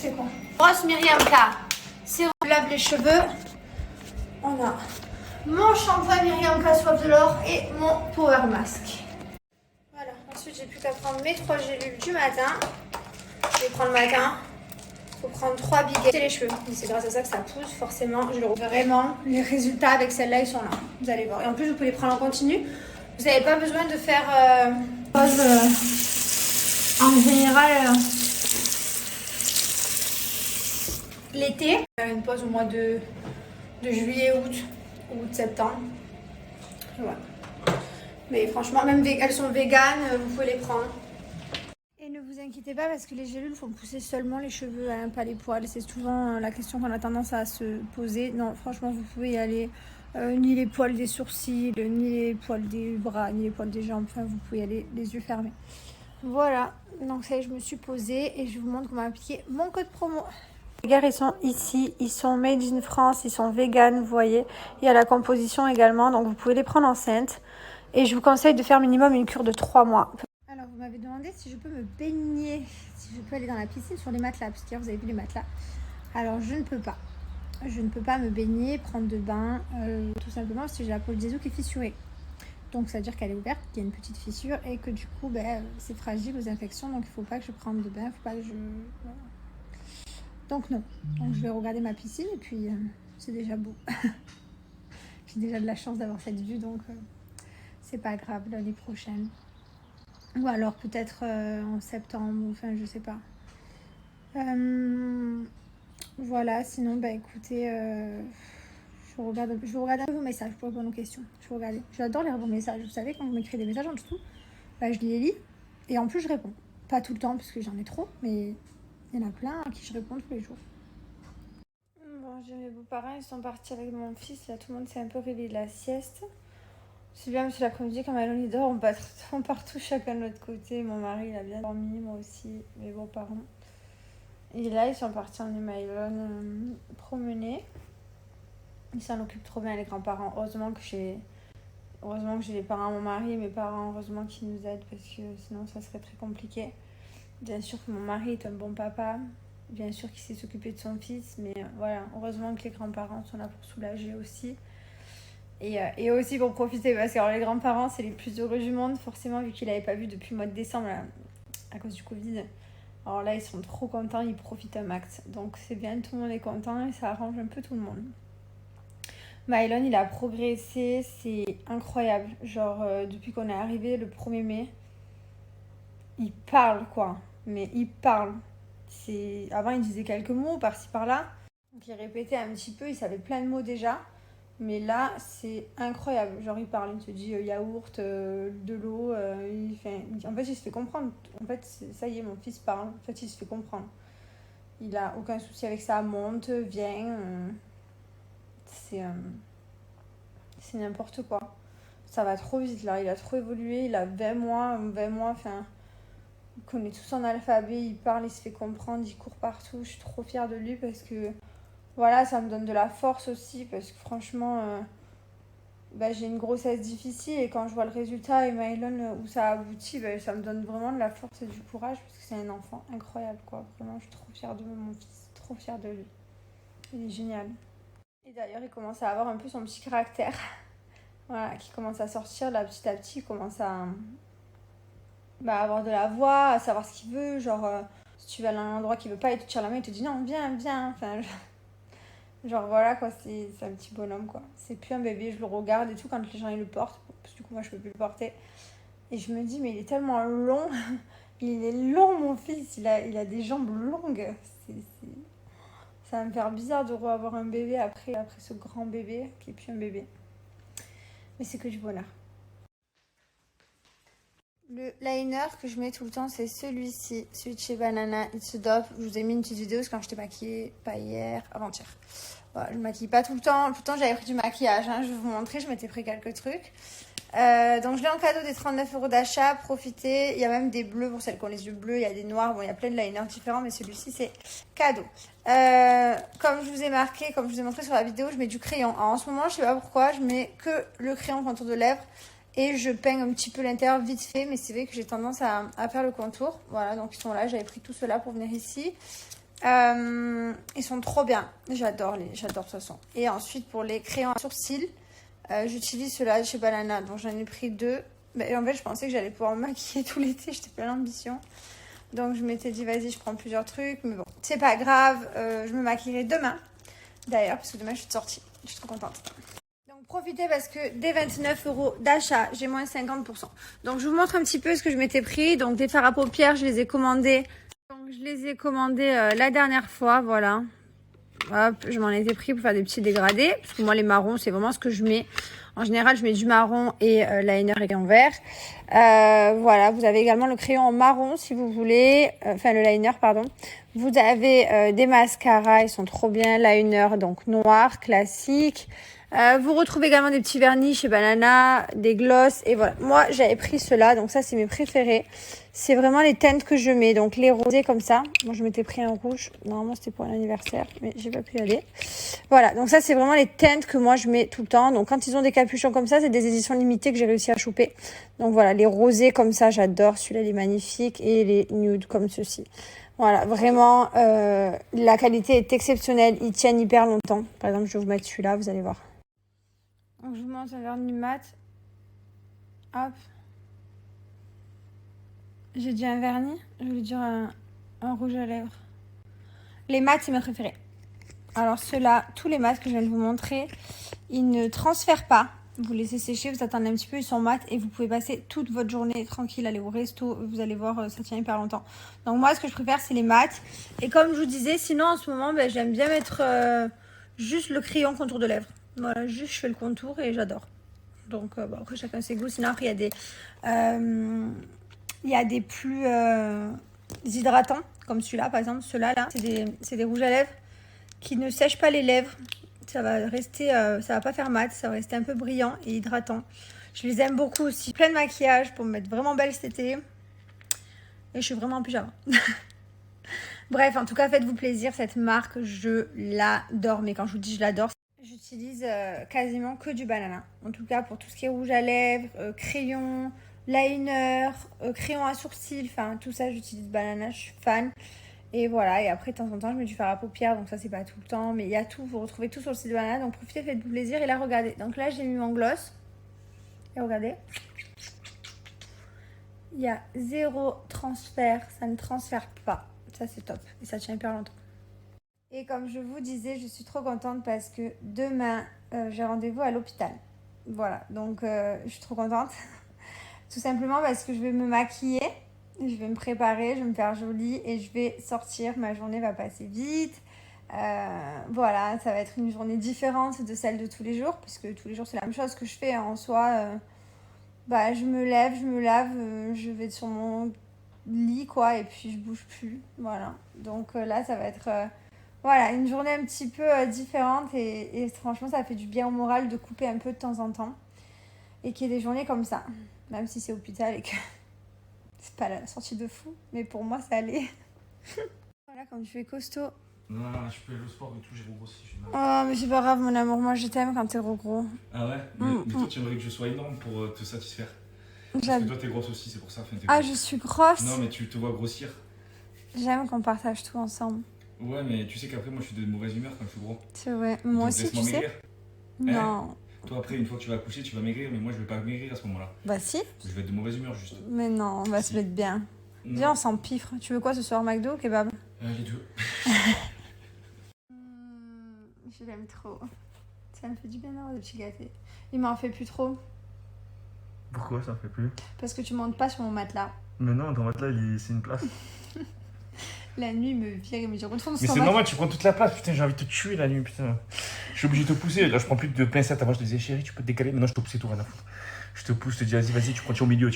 c'est quoi? Brosse Myriam K. Sérum lave les cheveux. On a mon shampoing Myriam K Soif de l'or et mon Power Mask. Voilà, ensuite j'ai plus qu'à prendre mes 3 gélules du matin. Je vais prendre le matin. Il faut prendre 3 biguettes. C'est les cheveux. C'est grâce à ça que ça pousse, forcément. Je le vois vraiment. Les résultats avec celle-là, ils sont là. Vous allez voir. Et en plus, vous pouvez les prendre en continu. Vous n'avez pas besoin de faire pause en général l'été. Une pause au mois de juillet, août, septembre. Voilà. Mais franchement, même elles sont véganes, vous pouvez les prendre. Et ne vous inquiétez pas parce que les gélules font pousser seulement les cheveux, hein, pas les poils. C'est souvent la question qu'on a tendance à se poser. Non, franchement, vous pouvez y aller. Ni les poils des sourcils, ni les poils des bras, ni les poils des jambes. Enfin, vous pouvez y aller les yeux fermés. Voilà, donc ça y est, je me suis posée et je vous montre comment appliquer mon code promo. Les gars, ils sont ici, ils sont made in France, ils sont vegan, vous voyez. Il y a la composition également, donc vous pouvez les prendre enceintes. Et je vous conseille de faire minimum une cure de 3 mois. Alors, vous m'avez demandé si je peux me baigner, si je peux aller dans la piscine sur les matelas, parce qu'hier, vous avez vu les matelas. Alors, je ne peux pas. Je ne peux pas me baigner, prendre de bain, tout simplement parce que j'ai la peau des os qui est fissurée. Donc, ça veut dire qu'elle est ouverte, qu'il y a une petite fissure et que du coup, c'est fragile aux infections. Donc, il ne faut pas que je prenne de bain, il ne faut pas que je... Donc, non. Donc, je vais regarder ma piscine et puis c'est déjà beau. J'ai déjà de la chance d'avoir cette vue, donc c'est pas grave l'année prochaine. Ou alors peut-être en septembre, enfin je sais pas. Voilà, sinon écoutez, je regarde un peu vos messages pour répondre aux questions. Je vais regarder. J'adore lire vos messages. Vous savez, quand vous m'écrivez des messages en dessous, je les lis et en plus je réponds. Pas tout le temps parce que j'en ai trop, mais il y en a plein à qui je réponds tous les jours. Bon, j'ai mes beaux-parents, ils sont partis avec mon fils. Là, tout le monde s'est un peu réveillé de la sieste. C'est bien parce que l'après-midi, quand Maëlon dort, on part tous chacun de notre côté. Mon mari, il a bien dormi, moi aussi, mes beaux-parents. Et là, ils sont partis emmener Maëlon promener. Ils s'en occupent trop bien, les grands-parents. Heureusement que j'ai les parents à mon mari et mes parents, heureusement qu'ils nous aident parce que sinon, ça serait très compliqué. Bien sûr que mon mari est un bon papa. Bien sûr qu'il sait s'occuper de son fils. Mais voilà, heureusement que les grands-parents sont là pour soulager aussi. Et aussi pour profiter, parce que alors, les grands-parents, c'est les plus heureux du monde, forcément, vu qu'ils l'avaient pas vu depuis le mois de décembre, là, à cause du Covid. Alors là, ils sont trop contents, ils profitent un max. Donc c'est bien, tout le monde est content et ça arrange un peu tout le monde. Maëlon, il a progressé, c'est incroyable. Genre, depuis qu'on est arrivé le 1er mai, il parle, quoi. Mais il parle. Avant, il disait quelques mots par-ci, par-là. Donc il répétait un petit peu, il savait plein de mots déjà. Mais là, c'est incroyable. Genre, il parle, il te dit yaourt, de l'eau. En fait, il se fait comprendre. En fait, ça y est, mon fils parle. En fait, il se fait comprendre. Il a aucun souci avec ça. Monte, viens. C'est n'importe quoi. Ça va trop vite, là. Il a trop évolué. Il a 20 mois. Enfin, il connaît tout son alphabet. Il parle, il se fait comprendre. Il court partout. Je suis trop fière de lui parce que... Voilà, ça me donne de la force aussi parce que franchement, j'ai une grossesse difficile et quand je vois le résultat et Maëlon où ça aboutit, ça me donne vraiment de la force et du courage parce que c'est un enfant incroyable, quoi. Vraiment, je suis trop fière de mon fils, trop fière de lui. Il est génial. Et d'ailleurs, il commence à avoir un peu son petit caractère, voilà, qui commence à sortir là petit à petit, il commence à avoir de la voix, à savoir ce qu'il veut, genre si tu vas à un endroit qu'il veut pas, il te tire la main, il te dit non, viens, enfin... Genre voilà quoi, c'est un petit bonhomme quoi. C'est plus un bébé, je le regarde et tout quand les gens ils le portent, parce que du coup moi je peux plus le porter. Et je me dis mais il est tellement long, il est long mon fils, il a des jambes longues. Ça va me faire bizarre de revoir un bébé après ce grand bébé qui est plus un bébé. Mais c'est que du bonheur. Le liner que je mets tout le temps c'est celui-ci, celui de chez Banana It's Dope. Je vous ai mis une petite vidéo parce que quand j'étais maquillée, pas hier, avant-hier. Voilà, je ne maquille pas tout le temps. Pourtant, j'avais pris du maquillage. Hein. Je vais vous montrer. Je m'étais pris quelques trucs. Donc, je l'ai en cadeau des 39 € d'achat. Profitez. Il y a même des bleus pour celles qui ont les yeux bleus. Il y a des noirs. Bon, il y a plein de liners différents. Mais celui-ci, c'est cadeau. Comme je vous ai marqué, comme je vous ai montré sur la vidéo, je mets du crayon. Alors, en ce moment, je ne sais pas pourquoi. Je mets que le crayon contour de lèvres. Et je peigne un petit peu l'intérieur vite fait. Mais c'est vrai que j'ai tendance à faire le contour. Voilà, donc ils sont là. J'avais pris tout cela pour venir ici. Ils sont trop bien. J'adore de toute façon. Et ensuite, pour les crayons à sourcils, j'utilise ceux-là chez Banana. Donc, j'en ai pris 2. Mais en fait, je pensais que j'allais pouvoir me maquiller tout l'été. J'étais plein d'ambition. Donc, je m'étais dit, vas-y, je prends plusieurs trucs. Mais bon, c'est pas grave. Je me maquillerai demain. D'ailleurs, parce que demain, je suis de sortie. Je suis trop contente. Donc, profitez parce que dès 29 € d'achat, j'ai moins 50%. Donc, je vous montre un petit peu ce que je m'étais pris. Donc, des fards à paupières, je les ai commandés. Donc, je les ai commandés la dernière fois. Voilà. Hop, je m'en étais pris pour faire des petits dégradés. Parce que moi, les marrons, c'est vraiment ce que je mets. En général, je mets du marron et liner et en vert. Voilà, vous avez également le crayon en marron si vous voulez. Enfin, le liner, pardon. Vous avez des mascaras, ils sont trop bien. Liner, donc noir, classique. Vous retrouvez également des petits vernis chez Banana, des gloss. Et voilà, moi, j'avais pris ceux-là. Donc ça, c'est mes préférés. C'est vraiment les teintes que je mets. Donc les rosés comme ça. Moi, je m'étais pris un rouge. Normalement, c'était pour l'anniversaire, mais j'ai pas pu y aller. Voilà, donc ça, c'est vraiment les teintes que moi, je mets tout le temps. Donc quand ils ont des capuchons comme ça, c'est des éditions limitées que j'ai réussi à choper. Donc voilà, les rosés comme ça, j'adore. Celui-là, il est magnifique. Et les nudes comme ceci. Voilà, vraiment, la qualité est exceptionnelle. Ils tiennent hyper longtemps. Par exemple, je vais vous mettre celui-là, vous allez voir. Donc, je vous montre un vernis mat. Hop. J'ai dit un vernis. Je voulais dire un rouge à lèvres. Les mats, c'est mes préférés. Alors, ceux-là, tous les mats que je viens de vous montrer, ils ne transfèrent pas. Vous laissez sécher, vous attendez un petit peu, ils sont mats et vous pouvez passer toute votre journée tranquille, aller au resto. Vous allez voir, ça tient hyper longtemps. Donc, moi, ce que je préfère, c'est les mats. Et comme je vous disais, sinon, en ce moment, j'aime bien mettre juste le crayon contour de lèvres. Voilà, juste je fais le contour et j'adore. Donc bon, après chacun ses goûts. Sinon après il y a des plus hydratants comme celui-là par exemple. Ceux-là là, c'est des rouges à lèvres qui ne sèchent pas les lèvres. Ça va rester, ça va pas faire mat, ça va rester un peu brillant et hydratant. Je les aime beaucoup aussi. Plein de maquillage pour me mettre vraiment belle cet été. Et je suis vraiment en pyjama. Bref, en tout cas, faites-vous plaisir. Cette marque, je l'adore. Mais quand je vous dis je l'adore, j'utilise quasiment que du Banana. En tout cas, pour tout ce qui est rouge à lèvres, crayon, liner, crayon à sourcils, enfin tout ça, j'utilise Banana, je suis fan. Et voilà, et après, de temps en temps, je mets du fard à paupières, donc ça, c'est pas tout le temps. Mais il y a tout, vous retrouvez tout sur le site de Banana. Donc profitez, faites-vous plaisir. Et là, regardez. Donc là, j'ai mis mon gloss. Et regardez. Il y a 0 transfert, ça ne transfère pas. Ça, c'est top. Et ça tient hyper longtemps. Et comme je vous disais, je suis trop contente parce que demain, j'ai rendez-vous à l'hôpital. Voilà, donc je suis trop contente. Tout simplement parce que je vais me maquiller, je vais me préparer, je vais me faire jolie et je vais sortir. Ma journée va passer vite. Voilà, ça va être une journée différente de celle de tous les jours, puisque tous les jours, c'est la même chose que je fais en soi. Je me lève, je me lave, je vais sur mon lit, quoi, et puis je bouge plus. Voilà, donc là, ça va être... voilà, une journée un petit peu différente et franchement, ça fait du bien au moral de couper un peu de temps en temps et qu'il y ait des journées comme ça, même si c'est hôpital et que c'est pas la sortie de fou, mais pour moi, ça allait. Voilà, quand tu fais costaud. Non, je peux aller au sport et tout, j'ai regrossi. Oh, mais c'est pas grave, mon amour, moi je t'aime quand t'es gros. Ah ouais, mais toi, tu aimerais que je sois énorme pour te satisfaire. Parce que toi, t'es grosse aussi, c'est pour ça. Ah, je suis grosse. Non, mais tu te vois grossir. J'aime qu'on partage tout ensemble. Ouais, mais tu sais qu'après, moi, je suis de mauvaise humeur quand je suis gros. C'est vrai. Moi aussi, tu sais. Non. Hein, toi, après, une fois que tu vas accoucher, tu vas maigrir, mais moi, je vais pas maigrir à ce moment-là. Bah si. Je vais être de mauvaise humeur, juste. Mais non, on va se mettre bien. Viens, on s'empiffre. Tu veux quoi ce soir, McDo ou kebab? Les deux. Je l'aime trop. Ça me fait du bien d'avoir des petits gâtés. Il m'en fait plus trop. Pourquoi ça me fait plus? Parce que tu montes pas sur mon matelas. Mais non, ton matelas, c'est une place. La nuit, il me vire, il me dit retourne sur Mais c'est normal, tu prends toute la place, putain, j'ai envie de te tuer la nuit, putain. Je suis obligé de te pousser, là je prends plus de pincettes. Avant je te disais chérie, tu peux te décaler, maintenant je te pousse tout, rien à foutre. Je te pousse, je te dis vas-y, tu prends, tu es au milieu,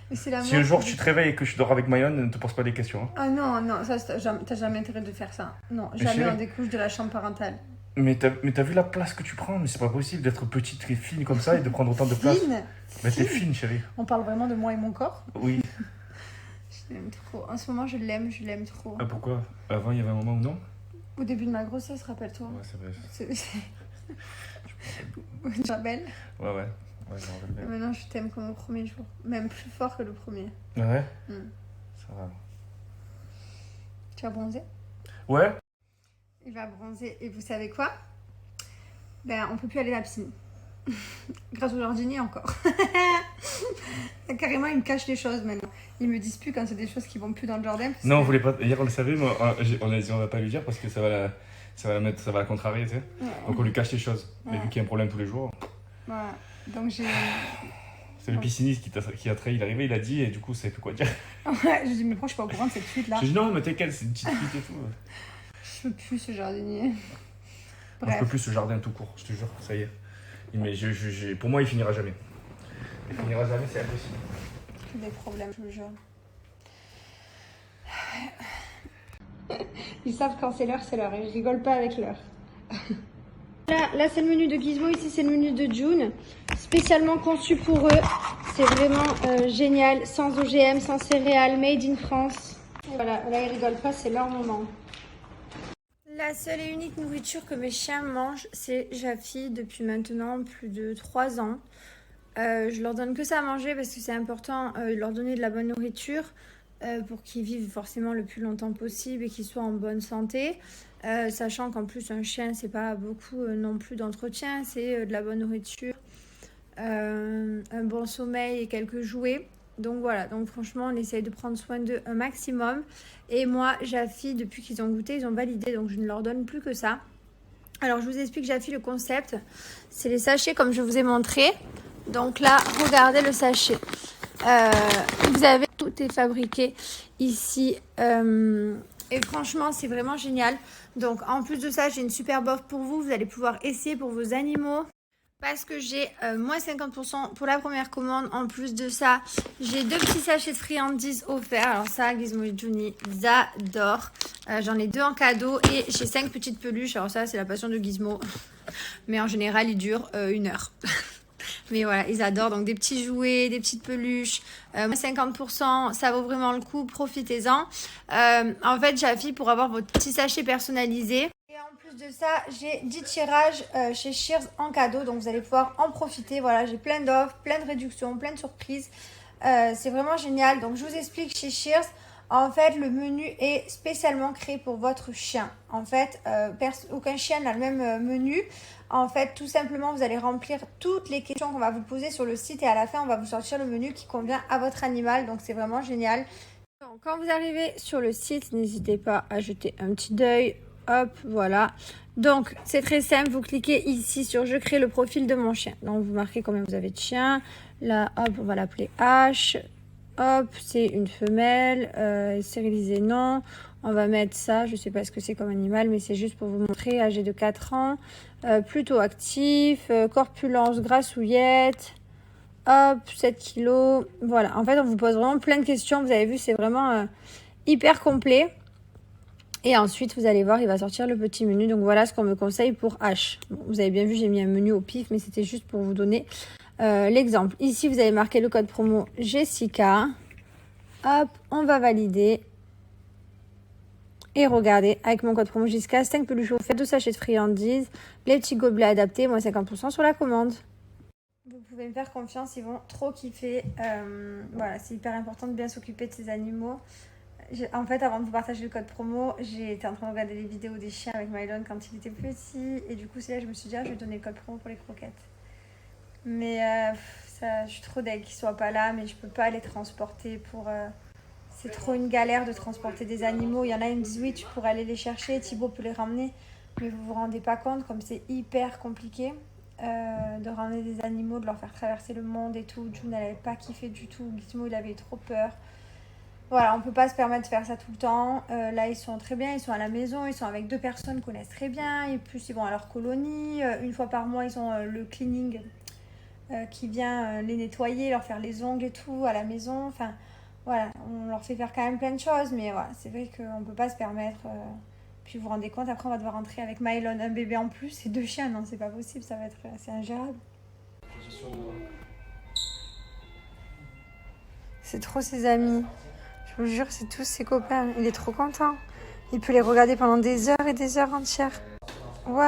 Mais si un jour tu te réveilles et que je dors avec Mayonne, ne te pose pas des questions. Hein. Ah non, ça t'as jamais intérêt de faire ça. Non, jamais on découche de la chambre parentale. Mais t'as vu la place que tu prends? Mais c'est pas possible d'être petite et fine comme ça et de prendre autant de place. Fine? Mais t'es fine, chérie. On parle vraiment de moi et mon corps? Oui. Je l'aime trop. En ce moment, je l'aime trop. Ah pourquoi? Avant, il y avait un moment où non? Au début de ma grossesse, rappelle-toi. Ouais, c'est vrai. Tu te rappelles? Ouais, je m'en rappelle bien. Maintenant, je t'aime comme au premier jour. Même plus fort que le premier. Ah ouais? Ça va. Tu vas bronzer? Ouais. Il va bronzer. Et vous savez quoi? Ben, on peut plus aller à la piscine. Grâce au jardinier encore. Carrément, il me cache les choses maintenant. Ils me disent plus quand c'est des choses qui vont plus dans le jardin. Non, on voulait pas. Hier, on le savait, mais on a dit on va pas lui dire parce que ça va la contrarier, tu sais. Ouais. Donc on lui cache les choses. Mais Ouais. vu qu'il y a un problème tous les jours. Voilà. Donc j'ai. C'est le pisciniste qui a trahi, il est arrivé, il a dit, et du coup, ça savait plus quoi dire. Ouais, je dis, mais pourquoi je suis pas au courant de cette fuite là? J'ai dit non, mais t'inquiète, c'est une petite fuite et tout. Je peux plus ce jardinier. Moi, je peux plus ce jardin tout court, je te jure, ça y est. Mais pour moi, il finira jamais. Il finira jamais, c'est impossible. J'ai des problèmes, je vous jure. Ils savent quand c'est l'heure, et je rigole pas avec l'heure. Là c'est le menu de Gizmo, ici c'est le menu de June. Spécialement conçu pour eux. C'est vraiment génial, sans OGM, sans céréales, made in France. Et voilà, là ils rigolent pas, c'est leur moment. La seule et unique nourriture que mes chiens mangent, c'est Jaffi depuis maintenant plus de 3 ans. Je leur donne que ça à manger parce que c'est important de leur donner de la bonne nourriture pour qu'ils vivent forcément le plus longtemps possible et qu'ils soient en bonne santé. Sachant qu'en plus un chien c'est pas beaucoup non plus d'entretien, c'est de la bonne nourriture, un bon sommeil et quelques jouets. Donc voilà, donc franchement on essaye de prendre soin d'eux un maximum. Et moi Jaffi, depuis qu'ils ont goûté, ils ont validé, donc je ne leur donne plus que ça. Alors je vous explique Jaffi, le concept, c'est les sachets comme je vous ai montré. Donc là, regardez le sachet. Vous avez, tout est fabriqué ici. Et franchement, c'est vraiment génial. Donc en plus de ça, j'ai une superbe offre pour vous. Vous allez pouvoir essayer pour vos animaux. Parce que j'ai moins 50% pour la première commande. En plus de ça, j'ai 2 petits sachets de friandises offerts. Alors ça, Gizmo et Juni, ils adorent. J'en ai 2 en cadeau et j'ai 5 petites peluches. Alors ça, c'est la passion de Gizmo. Mais en général, ils durent 1 heure. Mais voilà, ils adorent. Donc des petits jouets, des petites peluches. 50%, ça vaut vraiment le coup. Profitez-en. En fait, Jaffi, pour avoir votre petit sachet personnalisé. Et en plus de ça, j'ai 10 tirages chez Shears en cadeau. Donc vous allez pouvoir en profiter. Voilà, j'ai plein d'offres, plein de réductions, plein de surprises. C'est vraiment génial. Donc je vous explique chez Shears. En fait, le menu est spécialement créé pour votre chien. En fait, aucun chien n'a le même menu. En fait, tout simplement, vous allez remplir toutes les questions qu'on va vous poser sur le site et à la fin, on va vous sortir le menu qui convient à votre animal. Donc, c'est vraiment génial. Donc, quand vous arrivez sur le site, n'hésitez pas à jeter un petit œil. Hop, voilà. Donc, c'est très simple. Vous cliquez ici sur « Je crée le profil de mon chien ». Donc, vous marquez combien vous avez de chiens. Là, hop, on va l'appeler H. Hop, c'est une femelle. Stérilisé, non. On va mettre ça, je ne sais pas ce que c'est comme animal, mais c'est juste pour vous montrer. Âgé de 4 ans, plutôt actif, corpulence, grassouillette, hop, 7 kilos. Voilà, en fait, on vous pose vraiment plein de questions. Vous avez vu, c'est vraiment hyper complet. Et ensuite, vous allez voir, il va sortir le petit menu. Donc voilà ce qu'on me conseille pour H. Bon, vous avez bien vu, j'ai mis un menu au pif, mais c'était juste pour vous donner l'exemple. Ici, vous avez marqué le code promo Jessica. Hop, on va valider. Et regardez, avec mon code promo Jessica, 5 peluches offertes, 2 sachets de friandises, les petits gobelets adaptés, moins 50% sur la commande. Vous pouvez me faire confiance, ils vont trop kiffer. Voilà, c'est hyper important de bien s'occuper de ces animaux. En fait, avant de vous partager le code promo, j'étais en train de regarder les vidéos des chiens avec Mylon quand il était petit. Et du coup, c'est là que je me suis dit, je vais donner le code promo pour les croquettes. Mais ça, je suis trop deg qu'ils soient pas là, mais je peux pas les transporter pour... C'est trop une galère de transporter des animaux. Il y en a qui me disent oui, tu pourrais aller les chercher, Thibaut peut les ramener. Mais vous vous rendez pas compte comme c'est hyper compliqué de ramener des animaux, de leur faire traverser le monde et tout. June, elle n'avait pas kiffé du tout. Gizmo, il avait trop peur. Voilà, on peut pas se permettre de faire ça tout le temps. Là, ils sont très bien, ils sont à la maison, ils sont avec 2 personnes qu'ils connaissent très bien. Et plus, ils vont à leur colonie. Une fois par mois, ils ont le cleaning qui vient les nettoyer, leur faire les ongles et tout à la maison. Enfin... Voilà, on leur fait faire quand même plein de choses, mais voilà, c'est vrai qu'on ne peut pas se permettre. Puis vous vous rendez compte, après on va devoir rentrer avec Mylon, un bébé en plus et 2 chiens. Non, c'est pas possible, ça va être assez ingérable. C'est trop ses amis. Je vous jure, c'est tous ses copains. Il est trop content. Il peut les regarder pendant des heures et des heures entières. Ouais.